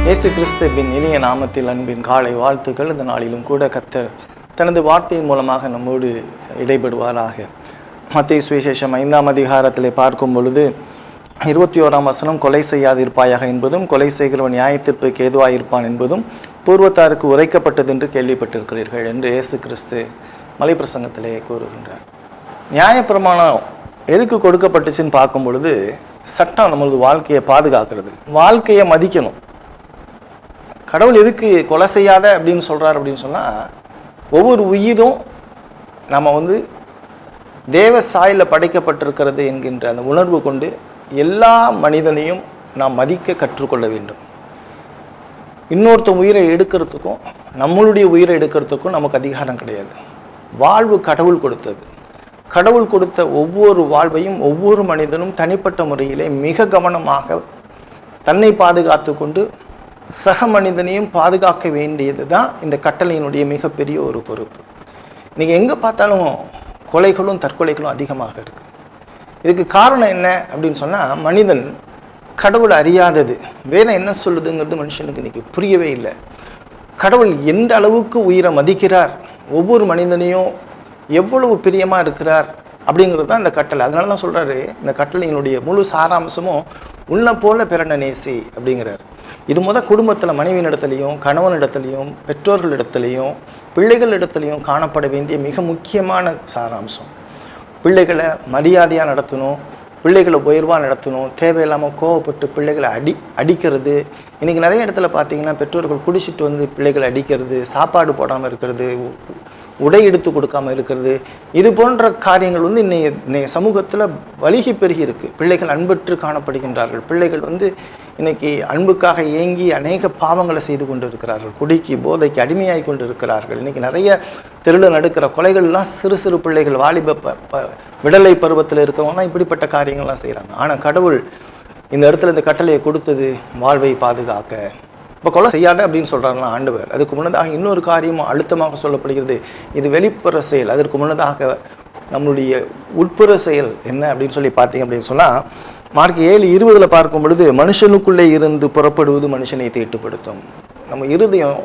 இயேசு கிறிஸ்துவின் இனிய நாமத்தில் அன்பின் காலை வாழ்த்துக்கள். இந்த நாளிலும் கூட கர்த்தர் தனது வார்த்தையின் மூலமாக நம்மோடு இடைபடுவாராக. மத்தேயு சுவிசேஷம் 5ஆம் அதிகாரத்திலே பார்க்கும் பொழுது 21ஆம் வசனம், கொலை செய்யாதிருப்பாயாக என்பதும் கொலை செய்கிறவன் நியாயத்தீர்ப்புக்கு ஏதுவாயிருப்பான் என்பதும் பூர்வத்தாருக்கு உரைக்கப்பட்டது என்று கேள்விப்பட்டிருக்கிறீர்கள் என்று இயேசு கிறிஸ்து மலைப்பிரசங்கத்திலே கூறுகின்றார். நியாயப்பிரமாணம் எதுக்கு கொடுக்கப்பட்டுச்சுன்னு பார்க்கும் பொழுது, சட்டம் நம்மளது வாழ்க்கையை பாதுகாக்கிறது, வாழ்க்கையை மதிக்கணும். கடவுள் எதுக்கு கொலை செய்யாத அப்படின்னு சொல்கிறார் அப்படின்னு சொன்னால், ஒவ்வொரு உயிரும் நம்ம தேவ சாயலில் படைக்கப்பட்டிருக்கிறது என்கின்ற அந்த உணர்வு கொண்டு எல்லா மனிதனையும் நாம் மதிக்க கற்றுக்கொள்ள வேண்டும். இன்னொருத்த உயிரை எடுக்கிறதுக்கும் நம்மளுடைய உயிரை எடுக்கிறதுக்கும் நமக்கு அதிகாரம் கிடையாது. வாழ்வு கடவுள் கொடுத்தது. கடவுள் கொடுத்த ஒவ்வொரு வாழ்வையும் ஒவ்வொரு மனிதனும் தனிப்பட்ட முறையிலே மிக கவனமாக தன்னை பாதுகாத்து கொண்டு சக மனிதனையும் பாதுகாக்க வேண்டியது தான் இந்த கட்டளையினுடைய மிகப்பெரிய ஒரு பொறுப்பு. இன்றைக்கி எங்கே பார்த்தாலும் கொலைகளும் தற்கொலைகளும் அதிகமாக இருக்குது. இதுக்கு காரணம் என்ன அப்படின்னு சொன்னால், மனிதன் கடவுளை அறியாதது. வேதம் என்ன சொல்லுதுங்கிறது மனுஷனுக்கு இன்றைக்கி புரியவே இல்லை. கடவுள் எந்த அளவுக்கு உயிரை மதிக்கிறார், ஒவ்வொரு மனிதனையும் எவ்வளவு பிரியமாக இருக்கிறார் அப்படிங்கிறது தான் இந்த கட்டளை. அதனால தான் சொல்கிறாரு, இந்த கட்டளையினுடைய முழு சாராம்சமும் உன்னை போல பிறனை நேசி அப்படிங்கிறார். இது குடும்பத்தில் மனைவியினிடத்துலையும் கணவனிடத்துலையும் பெற்றோர்களிடத்துலையும் பிள்ளைகளிடத்துலையும் காணப்பட வேண்டிய மிக முக்கியமான சாராம்சம். பிள்ளைகளை மரியாதையாக நடத்தணும், பிள்ளைகளை உயர்வாக நடத்தணும். தேவையில்லாமல் கோவப்பட்டு பிள்ளைகளை அடிக்கிறது. இன்றைக்கி நிறைய இடத்துல பார்த்திங்கன்னா பெற்றோர்கள் குடிச்சிட்டு பிள்ளைகளை அடிக்கிறது, சாப்பாடு போடாமல் இருக்கிறது, உடை எடுத்து கொடுக்காமல் இருக்கிறது, இது போன்ற காரியங்கள் இன்னைய சமூகத்தில் வலிகி பெருகி இருக்குது. பிள்ளைகள் அன்பற்று காணப்படுகின்றார்கள். பிள்ளைகள் இன்னைக்கு அன்புக்காக ஏங்கி அநேக பாவங்களை செய்து கொண்டு இருக்கிறார்கள். குடிக்கு போதைக்கு அடிமையாகி கொண்டு இருக்கிறார்கள். இன்றைக்கி நிறைய தெருவில் நடக்கிற கொலைகள்லாம் சிறு சிறு பிள்ளைகள், வாலிப விடலை பருவத்தில் இருக்கிறவங்கலாம் இப்படிப்பட்ட காரியங்கள்லாம் செய்கிறாங்க. ஆனால் கடவுள் இந்த இடத்துல இந்த கட்டளையை கொடுத்தது வாழ்வை பாதுகாக்க. இப்போ கொலை செய்யாத அப்படின்னு சொல்கிறாங்களா ஆண்டவர். அதுக்கு முன்னதாக இன்னொரு காரியமும் அழுத்தமாக சொல்லப்படுகிறது. இது வெளிப்புற செயல். அதற்கு முன்னதாக நம்மளுடைய உட்புற செயல் என்ன அப்படின்னு சொல்லி பார்த்தீங்க அப்படின்னு சொன்னால், மார்க் 7:20 பார்க்கும் பொழுது, மனுஷனுக்குள்ளே இருந்து புறப்படுவது மனுஷனை தீட்டுப்படுத்தும். நம்ம இருதயம்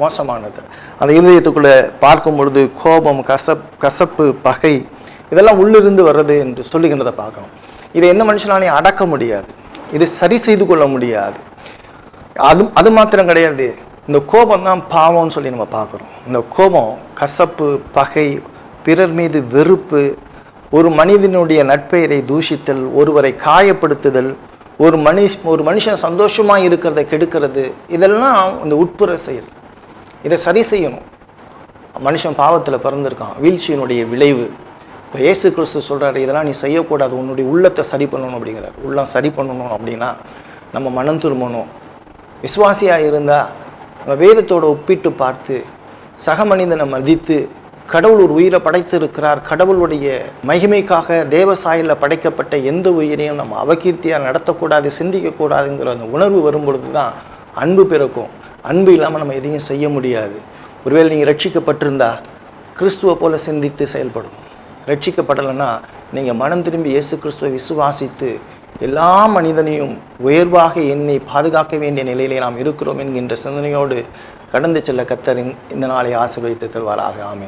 மோசமானது. அந்த இருதயத்துக்குள்ளே பார்க்கும் பொழுது கோபம், கசப்பு, பகை இதெல்லாம் உள்ளிருந்து வர்றது என்று சொல்லுகின்றதை பார்க்கணும். இதை எந்த மனுஷனாலையும் அடக்க முடியாது, இது சரி செய்து கொள்ள முடியாது. அது மாத்திரம் கிடையாது, இந்த கோபம் தான் பாவம்னு சொல்லி நம்ம பார்க்குறோம். இந்த கோபம், கசப்பு, பகை, பிறர் மீது வெறுப்பு, ஒரு மனிதனுடைய நட்பெயரை தூஷித்தல், ஒருவரை காயப்படுத்துதல், ஒரு மனுஷன் சந்தோஷமாக இருக்கிறத கெடுக்கிறது, இதெல்லாம் இந்த உட்புற செயல். இதை சரி செய்யணும். மனுஷன் பாவத்தில் பிறந்திருக்கான், வீழ்ச்சியினுடைய விளைவு. இப்போ இயேசு கிறிஸ்து சொல்கிறாரு, இதெல்லாம் நீ செய்யக்கூடாது, உன்னுடைய உள்ளத்தை சரி பண்ணணும் அப்படிங்கிறார். உள்ளம் சரி பண்ணணும் அப்படின்னா நம்ம மனம் திரும்பணும். விசுவாசியாக இருந்தால் நம்ம வேதத்தோடு ஒப்பிட்டு பார்த்து சக மனிதனை மதித்து, கடவுள் ஒரு உயிரை படைத்து இருக்கிறார், கடவுளுடைய மகிமைக்காக தேவ சாயலில் படைக்கப்பட்ட எந்த உயிரையும் நம்ம அவகீர்த்தியாக நடத்தக்கூடாது, சிந்திக்கக்கூடாதுங்கிற அந்த உணர்வு வரும்பொழுது தான் அன்பு பிறக்கும். அன்பு இல்லாமல் நம்ம எதையும் செய்ய முடியாது. ஒருவேளை நீங்கள் ரட்சிக்கப்பட்டிருந்தா கிறிஸ்துவை போல சிந்தித்து செயல்படும். ரட்சிக்கப்படலைன்னா நீங்கள் மனம் திரும்பி இயேசு கிறிஸ்துவை விசுவாசித்து எல்லா மனிதனையும் உயர்வாக எண்ணி பாதுகாக்க வேண்டிய நிலையிலே நாம் இருக்கிறோம் என்கின்ற சிந்தனையோடு கடந்து செல்ல கர்த்தர் இந்த நாளை ஆசீர்வதித்து தருவாராக. ஆமென்.